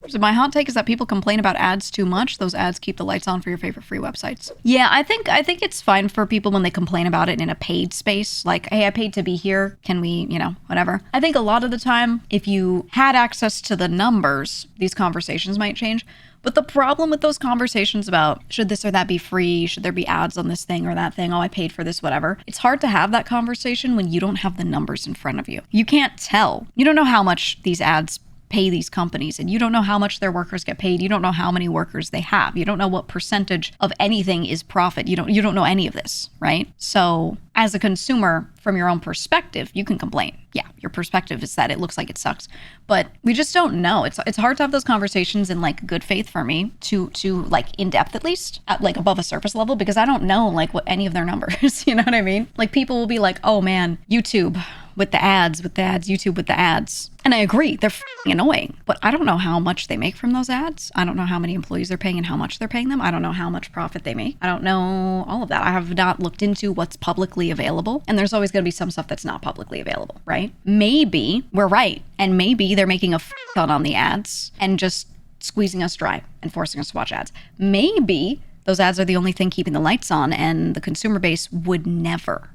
So my hot take is that people complain about ads too much. Those ads keep the lights on for your favorite free websites. Yeah, I think it's fine for people when they complain about it in a paid space. Like, hey, I paid to be here. Can we, whatever. I think a lot of the time, if you had access to the numbers, these conversations might change. But the problem with those conversations about should this or that be free? Should there be ads on this thing or that thing? Oh, I paid for this, whatever. It's hard to have that conversation when you don't have the numbers in front of you. You can't tell. You don't know how much these ads pay these companies, and you don't know how much their workers get paid. You don't know how many workers they have. You don't know what percentage of anything is profit. You don't know any of this, right? So as a consumer, from your own perspective, you can complain. Yeah, your perspective is that it looks like it sucks, but we just don't know. It's hard to have those conversations in like good faith for me to like in depth, at least at like above a surface level, because I don't know like what any of their numbers, you know what I mean? Like people will be like, oh man, YouTube with the ads, YouTube with the ads. And I agree, they're f***ing annoying, but I don't know how much they make from those ads. I don't know how many employees they're paying and how much they're paying them. I don't know how much profit they make. I don't know all of that. I have not looked into what's publicly available. And there's always going to be some stuff that's not publicly available, right? Maybe we're right. And maybe they're making a ton on the ads and just squeezing us dry and forcing us to watch ads. Maybe those ads are the only thing keeping the lights on and the consumer base would never.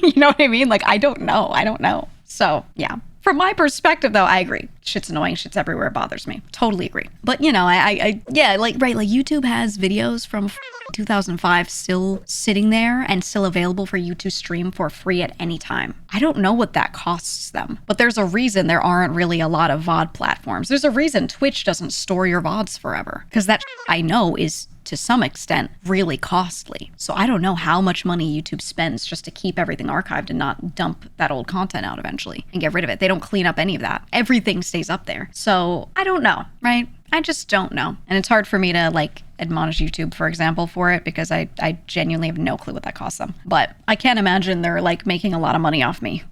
You know what I mean? Like, I don't know. So yeah. From my perspective, though, I agree. Shit's annoying. Shit's everywhere. It bothers me. Totally agree. But, like YouTube has videos from 2005 still sitting there and still available for you to stream for free at any time. I don't know what that costs them, but there's a reason there aren't really a lot of VOD platforms. There's a reason Twitch doesn't store your VODs forever, because that I know is to some extent really costly. So I don't know how much money YouTube spends just to keep everything archived and not dump that old content out eventually and get rid of it. They don't clean up any of that. Everything stays up there. So I don't know, right? I just don't know. And it's hard for me to like admonish YouTube, for example, for it, because I genuinely have no clue what that costs them. But I can't imagine they're like making a lot of money off me.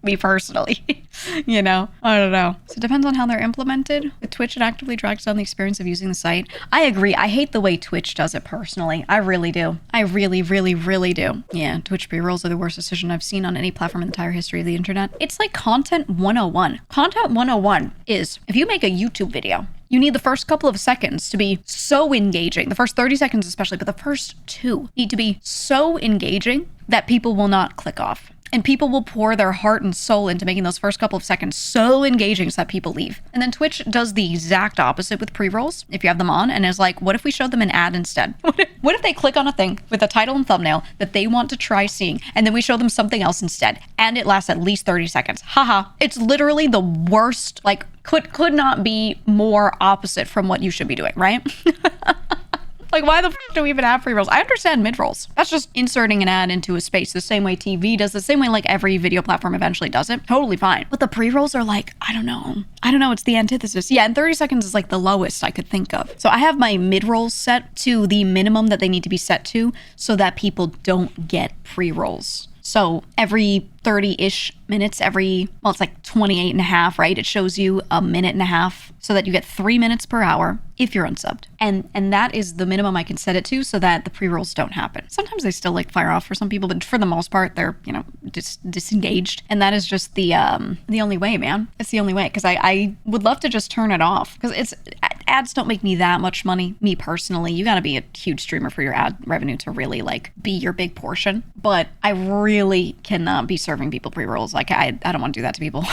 Me personally, I don't know. So it depends on how they're implemented. With Twitch, it actively drags down the experience of using the site. I agree. I hate the way Twitch does it personally. I really do. I really, really, really do. Yeah, Twitch pre-rolls are the worst decision I've seen on any platform in the entire history of the internet. It's like content 101. Content 101 is, if you make a YouTube video, you need the first couple of seconds to be so engaging. The first 30 seconds especially, but the first 2 need to be so engaging that people will not click off. And people will pour their heart and soul into making those first couple of seconds so engaging so that people leave. And then Twitch does the exact opposite with pre-rolls, if you have them on, and is like, what if we showed them an ad instead? What if they click on a thing with a title and thumbnail that they want to try seeing, and then we show them something else instead, and it lasts at least 30 seconds? Haha. It's literally the worst, like, could not be more opposite from what you should be doing, right? Like, why the f do we even have pre-rolls? I understand mid-rolls. That's just inserting an ad into a space the same way TV does, the same way like every video platform eventually does it. Totally fine. But the pre-rolls are like, I don't know. It's the antithesis. Yeah, and 30 seconds is like the lowest I could think of. So I have my mid-rolls set to the minimum that they need to be set to so that people don't get pre-rolls. So every 30-ish minutes, it's like 28 and a half, right? It shows you a minute and a half so that you get 3 minutes per hour if you're unsubbed. And that is the minimum I can set it to so that the pre-rolls don't happen. Sometimes they still like fire off for some people, but for the most part, they're, disengaged. And that is just the only way, man. It's the only way, because I would love to just turn it off, because ads don't make me that much money, me personally. You got to be a huge streamer for your ad revenue to really like be your big portion. But I really cannot be serving people pre-rolls. Like I don't want to do that to people,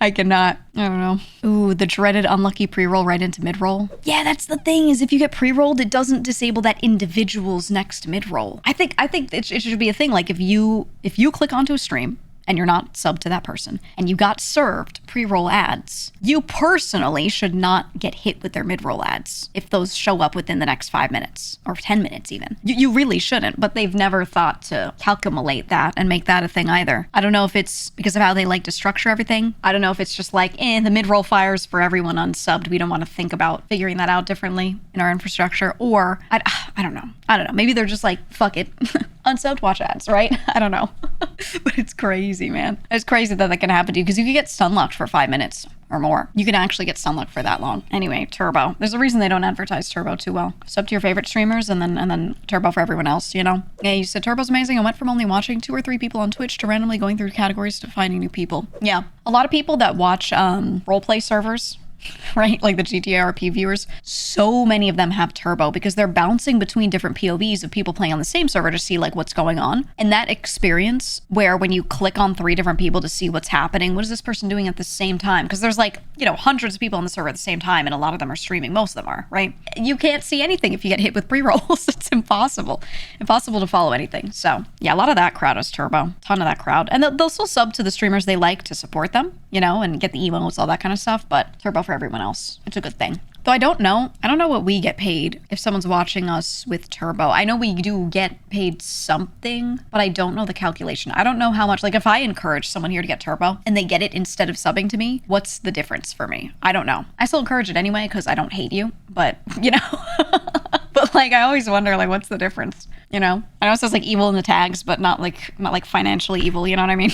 I cannot. I don't know. Ooh, the dreaded unlucky pre-roll right into mid-roll. Yeah, that's the thing, is if you get pre-rolled, it doesn't disable that individual's next mid-roll. I think it should be a thing. Like if you click onto a stream and you're not subbed to that person and you got served pre-roll ads, you personally should not get hit with their mid-roll ads if those show up within the next 5 minutes or 10 minutes even. You really shouldn't, but they've never thought to calculate that and make that a thing either. I don't know if it's because of how they like to structure everything. I don't know if it's just like, the mid-roll fires for everyone unsubbed. We don't want to think about figuring that out differently in our infrastructure, or I don't know. Maybe they're just like, fuck it. Unsubbed, watch ads, right? I don't know. But it's crazy, man. It's crazy that can happen to you, because you could get stun locked for 5 minutes or more. You can actually get sunlock for that long. Anyway, turbo. There's a reason they don't advertise turbo too well. Sub to your favorite streamers and then turbo for everyone else, you know? Yeah, you said turbo's amazing. I went from only watching 2 or 3 people on Twitch to randomly going through categories to finding new people. Yeah. A lot of people that watch roleplay servers, right? Like the GTA RP viewers, so many of them have turbo because they're bouncing between different POVs of people playing on the same server to see like what's going on. And that experience where when you click on 3 different people to see what's happening, what is this person doing at the same time? Because there's like, you know, hundreds of people on the server at the same time and a lot of them are streaming. Most of them are, right? You can't see anything if you get hit with pre-rolls. It's impossible. Impossible to follow anything. So yeah, a lot of that crowd is turbo. Ton of that crowd. And they'll still sub to the streamers they like to support them, you know, and get the emotes, all that kind of stuff. But turbo for everyone else. It's a good thing. Though I don't know what we get paid if someone's watching us with turbo. I know we do get paid something, but I don't know the calculation. I don't know how much, like if I encourage someone here to get turbo and they get it instead of subbing to me, what's the difference for me? I don't know. I still encourage it anyway because I don't hate you, but you know, but like I always wonder like what's the difference, you know? I know it says like evil in the tags, but not like financially evil, you know what I mean?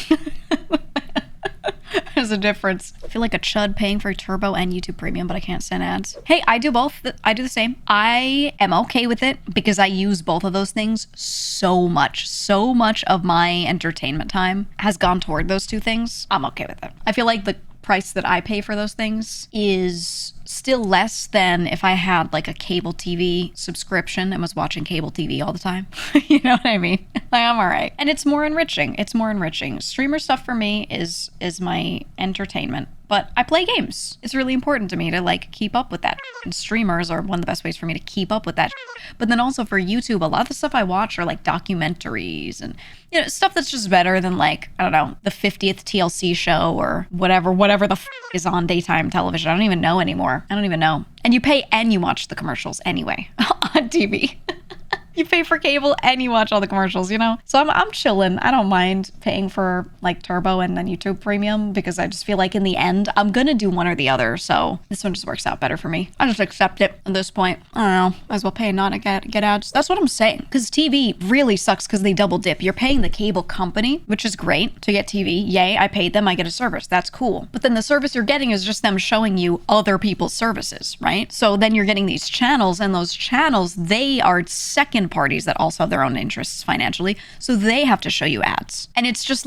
There's a difference. I feel like a chud paying for turbo and YouTube premium, but I can't send ads. Hey, I do both. I do the same. I am okay with it because I use both of those things so much. So much of my entertainment time has gone toward those 2 things. I'm okay with it. I feel like the price that I pay for those things is still less than if I had like a cable TV subscription and was watching cable TV all the time. You know what I mean? Like I'm all right. And it's more enriching. It's more enriching. Streamer stuff for me is my entertainment. But I play games. It's really important to me to like keep up with that. And streamers are one of the best ways for me to keep up with that. But then also for YouTube, a lot of the stuff I watch are like documentaries and, you know, stuff that's just better than like, I don't know, the 50th TLC show or whatever the is on daytime television. I don't even know anymore. I don't even know. And you pay and you watch the commercials anyway on TV. You pay for cable and you watch all the commercials, you know? So I'm chilling. I don't mind paying for like turbo and then YouTube premium because I just feel like in the end, I'm gonna do one or the other. So this one just works out better for me. I just accept it at this point. I don't know. Might as well pay and not get ads. That's what I'm saying. Because TV really sucks because they double dip. You're paying the cable company, which is great to get TV. Yay, I paid them. I get a service. That's cool. But then the service you're getting is just them showing you other people's services, right? So then you're getting these channels and those channels, they are second parties that also have their own interests financially, so they have to show you ads. And it's just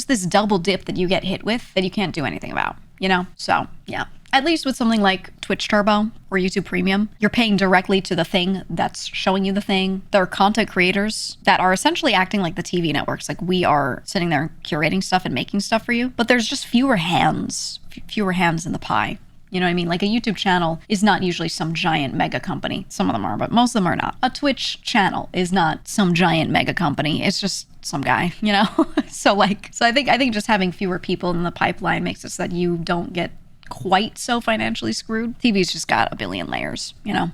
this double dip that you get hit with that you can't do anything about, you know? So yeah, at least with something like Twitch Turbo or YouTube Premium, you're paying directly to the thing that's showing you the thing. There are content creators that are essentially acting like the TV networks. Like we are sitting there curating stuff and making stuff for you, but there's just fewer hands in the pie. You know what I mean? Like a YouTube channel is not usually some giant mega company. Some of them are, but most of them are not. A Twitch channel is not some giant mega company. It's just some guy, you know? So I think just having fewer people in the pipeline makes it so that you don't get quite so financially screwed. TV's just got a billion layers, you know?